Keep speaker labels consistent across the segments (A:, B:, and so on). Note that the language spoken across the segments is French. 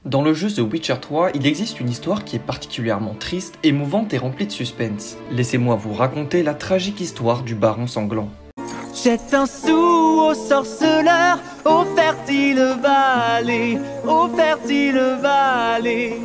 A: Dans le jeu The Witcher 3, il existe une histoire qui est particulièrement triste, émouvante et remplie de suspense. Laissez-moi vous raconter la tragique histoire du Baron Sanglant.
B: Jette un sou au sorceleur, ô fertile vallée, ô fertile vallée.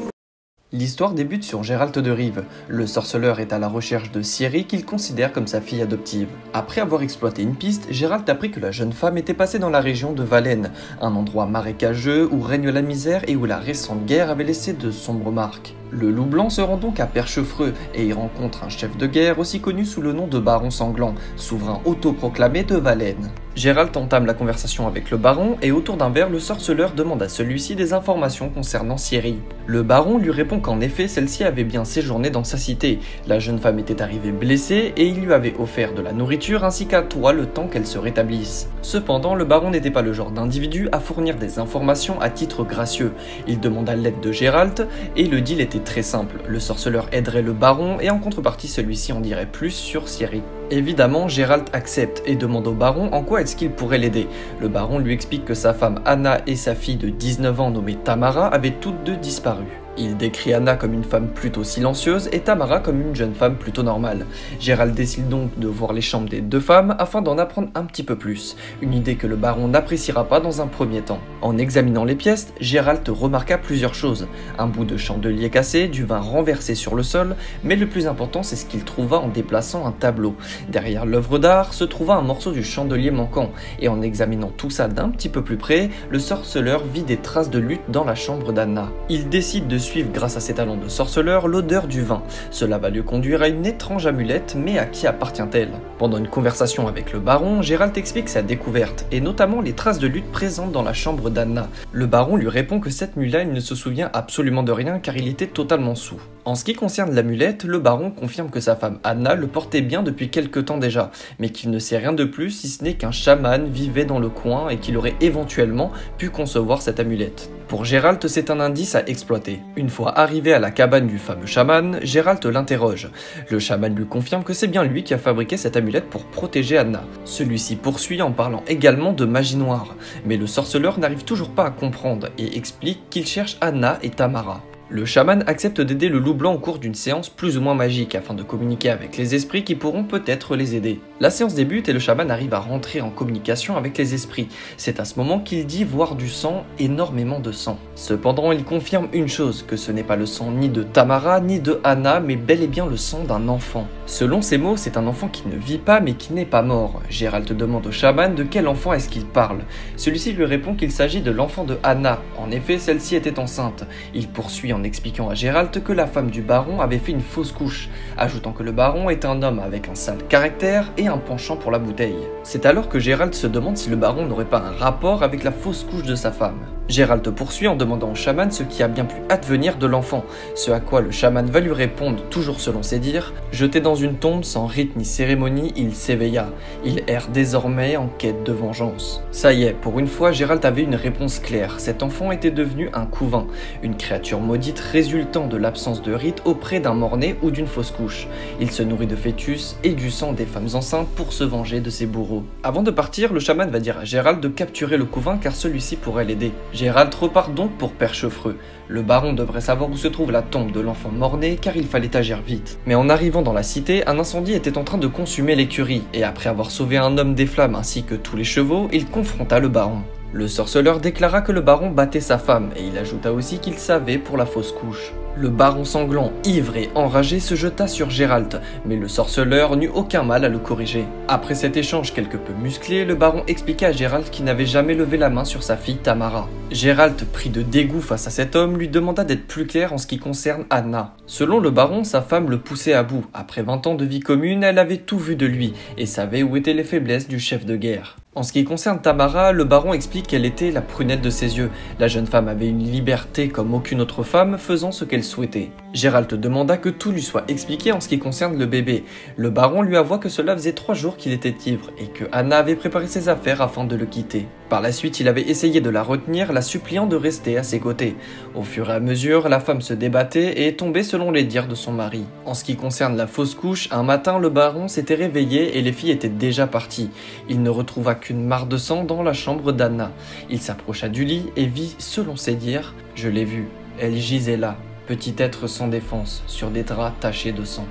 A: L'histoire débute sur Geralt de Rive. Le sorceleur est à la recherche de Ciri qu'il considère comme sa fille adoptive. Après avoir exploité une piste, Geralt apprit que la jeune femme était passée dans la région de Valen, un endroit marécageux où règne la misère et où la récente guerre avait laissé de sombres marques. Le loup blanc se rend donc à Perchefreux et y rencontre un chef de guerre aussi connu sous le nom de Baron Sanglant, souverain autoproclamé de Valen. Geralt entame la conversation avec le baron et autour d'un verre, le sorceleur demande à celui-ci des informations concernant Ciri. Le baron lui répond qu'en effet, celle-ci avait bien séjourné dans sa cité. La jeune femme était arrivée blessée et il lui avait offert de la nourriture ainsi qu'un toit le temps qu'elle se rétablisse. Cependant, le baron n'était pas le genre d'individu à fournir des informations à titre gracieux. Il demanda l'aide de Geralt et le deal était très simple. Le sorceleur aiderait le baron et en contrepartie, celui-ci en dirait plus sur Ciri. Évidemment, Geralt accepte et demande au baron en quoi est-ce qu'il pourrait l'aider. Le baron lui explique que sa femme Anna et sa fille de 19 ans nommée Tamara avaient toutes deux disparu. Il décrit Anna comme une femme plutôt silencieuse et Tamara comme une jeune femme plutôt normale. Geralt décide donc de voir les chambres des deux femmes afin d'en apprendre un petit peu plus, une idée que le baron n'appréciera pas dans un premier temps. En examinant les pièces, Geralt remarqua plusieurs choses. Un bout de chandelier cassé, du vin renversé sur le sol, mais le plus important c'est ce qu'il trouva en déplaçant un tableau. Derrière l'œuvre d'art se trouva un morceau du chandelier manquant, et en examinant tout ça d'un petit peu plus près, le sorceleur vit des traces de lutte dans la chambre d'Anna. Il décide de suivre grâce à ses talents de sorceleur l'odeur du vin. Cela va le conduire à une étrange amulette, mais à qui appartient-elle? Pendant une conversation avec le baron, Geralt explique sa découverte, et notamment les traces de lutte présentes dans la chambre d'Anna. Le baron lui répond que cette nuit-là, il ne se souvient absolument de rien car il était totalement saoul. En ce qui concerne l'amulette, le baron confirme que sa femme Anna le portait bien depuis quelque temps déjà, mais qu'il ne sait rien de plus si ce n'est qu'un chaman vivait dans le coin et qu'il aurait éventuellement pu concevoir cette amulette. Pour Geralt, c'est un indice à exploiter. Une fois arrivé à la cabane du fameux chaman, Geralt l'interroge. Le chaman lui confirme que c'est bien lui qui a fabriqué cette amulette pour protéger Anna. Celui-ci poursuit en parlant également de magie noire, mais le sorceleur n'arrive toujours pas à comprendre et explique qu'il cherche Anna et Tamara. Le chaman accepte d'aider le loup blanc au cours d'une séance plus ou moins magique afin de communiquer avec les esprits qui pourront peut-être les aider. La séance débute et le chaman arrive à rentrer en communication avec les esprits. C'est à ce moment qu'il dit voir du sang, énormément de sang. Cependant, il confirme une chose, que ce n'est pas le sang ni de Tamara ni de Anna, mais bel et bien le sang d'un enfant. Selon ces mots, c'est un enfant qui ne vit pas mais qui n'est pas mort. Geralt demande au chaman de quel enfant est-ce qu'il parle. Celui-ci lui répond qu'il s'agit de l'enfant de Anna. En effet, celle-ci était enceinte. Il poursuit en expliquant à Geralt que la femme du baron avait fait une fausse couche, ajoutant que le baron est un homme avec un sale caractère et un penchant pour la bouteille. C'est alors que Geralt se demande si le baron n'aurait pas un rapport avec la fausse couche de sa femme. Geralt poursuit en demandant au chaman ce qui a bien pu advenir de l'enfant, ce à quoi le chaman va lui répondre, toujours selon ses dires, « Jeté dans une tombe sans rite ni cérémonie, il s'éveilla. Il erre désormais en quête de vengeance. » Ça y est, pour une fois, Geralt avait une réponse claire. Cet enfant était devenu un couvain, une créature maudite résultant de l'absence de rite auprès d'un mort-né ou d'une fausse couche. Il se nourrit de fœtus et du sang des femmes enceintes pour se venger de ses bourreaux. Avant de partir, le chaman va dire à Geralt de capturer le couvain car celui-ci pourrait l'aider. Geralt repart donc pour Perchefreux. Le baron devrait savoir où se trouve la tombe de l'enfant mort-né car il fallait agir vite. Mais en arrivant dans la cité, un incendie était en train de consumer l'écurie et après avoir sauvé un homme des flammes ainsi que tous les chevaux, il confronta le baron. Le sorceleur déclara que le baron battait sa femme et il ajouta aussi qu'il savait pour la fausse couche. Le baron sanglant, ivre et enragé, se jeta sur Geralt, mais le sorceleur n'eut aucun mal à le corriger. Après cet échange quelque peu musclé, le baron expliqua à Geralt qu'il n'avait jamais levé la main sur sa fille Tamara. Geralt, pris de dégoût face à cet homme, lui demanda d'être plus clair en ce qui concerne Anna. Selon le baron, sa femme le poussait à bout. Après 20 ans de vie commune, elle avait tout vu de lui et savait où étaient les faiblesses du chef de guerre. En ce qui concerne Tamara, le baron explique qu'elle était la prunelle de ses yeux. La jeune femme avait une liberté comme aucune autre femme, faisant ce qu'elle souhaitait. Geralt demanda que tout lui soit expliqué en ce qui concerne le bébé. Le baron lui avoua que cela faisait 3 jours qu'il était ivre et que Anna avait préparé ses affaires afin de le quitter. Par la suite, il avait essayé de la retenir, la suppliant de rester à ses côtés. Au fur et à mesure, la femme se débattait et est tombée selon les dires de son mari. En ce qui concerne la fausse couche, un matin, le baron s'était réveillé et les filles étaient déjà parties. Il ne retrouva qu'une mare de sang dans la chambre d'Anna. Il s'approcha du lit et vit, selon ses dires, « Je l'ai vue, elle gisait là, petit être sans défense, sur des draps tachés de sang,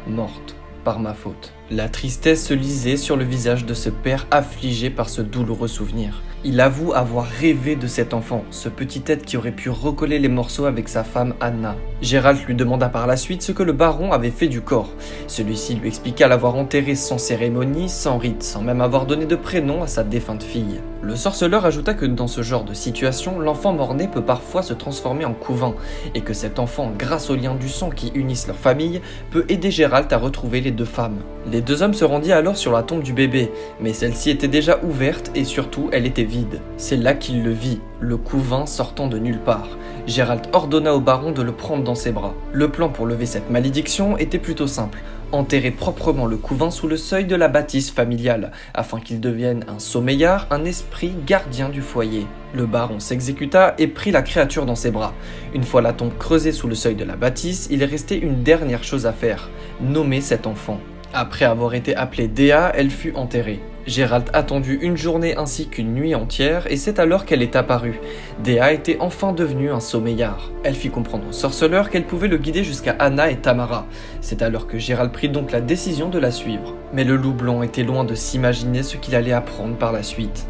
A: morte par ma faute. » La tristesse se lisait sur le visage de ce père affligé par ce douloureux souvenir. Il avoue avoir rêvé de cet enfant, ce petit être qui aurait pu recoller les morceaux avec sa femme Anna. Gérald lui demanda par la suite ce que le baron avait fait du corps. Celui-ci lui expliqua l'avoir enterré sans cérémonie, sans rite, sans même avoir donné de prénom à sa défunte fille. Le sorceleur ajouta que dans ce genre de situation, l'enfant mort-né peut parfois se transformer en couvain, et que cet enfant, grâce aux liens du sang qui unissent leurs familles, peut aider Gérald à retrouver les deux femmes. Les deux hommes se rendirent alors sur la tombe du bébé, mais celle-ci était déjà ouverte et surtout elle était vide. C'est là qu'il le vit, le couvain sortant de nulle part. Gérald ordonna au baron de le prendre dans ses bras. Le plan pour lever cette malédiction était plutôt simple. Enterrer proprement le couvain sous le seuil de la bâtisse familiale, afin qu'il devienne un sommeillard, un esprit gardien du foyer. Le baron s'exécuta et prit la créature dans ses bras. Une fois la tombe creusée sous le seuil de la bâtisse, il restait une dernière chose à faire, nommer cet enfant. Après avoir été appelée Dea, elle fut enterrée. Gérald attendit une journée ainsi qu'une nuit entière et c'est alors qu'elle est apparue. Dea était enfin devenue un sommeillard. Elle fit comprendre au sorceleur qu'elle pouvait le guider jusqu'à Anna et Tamara. C'est alors que Gérald prit donc la décision de la suivre. Mais le loup blanc était loin de s'imaginer ce qu'il allait apprendre par la suite.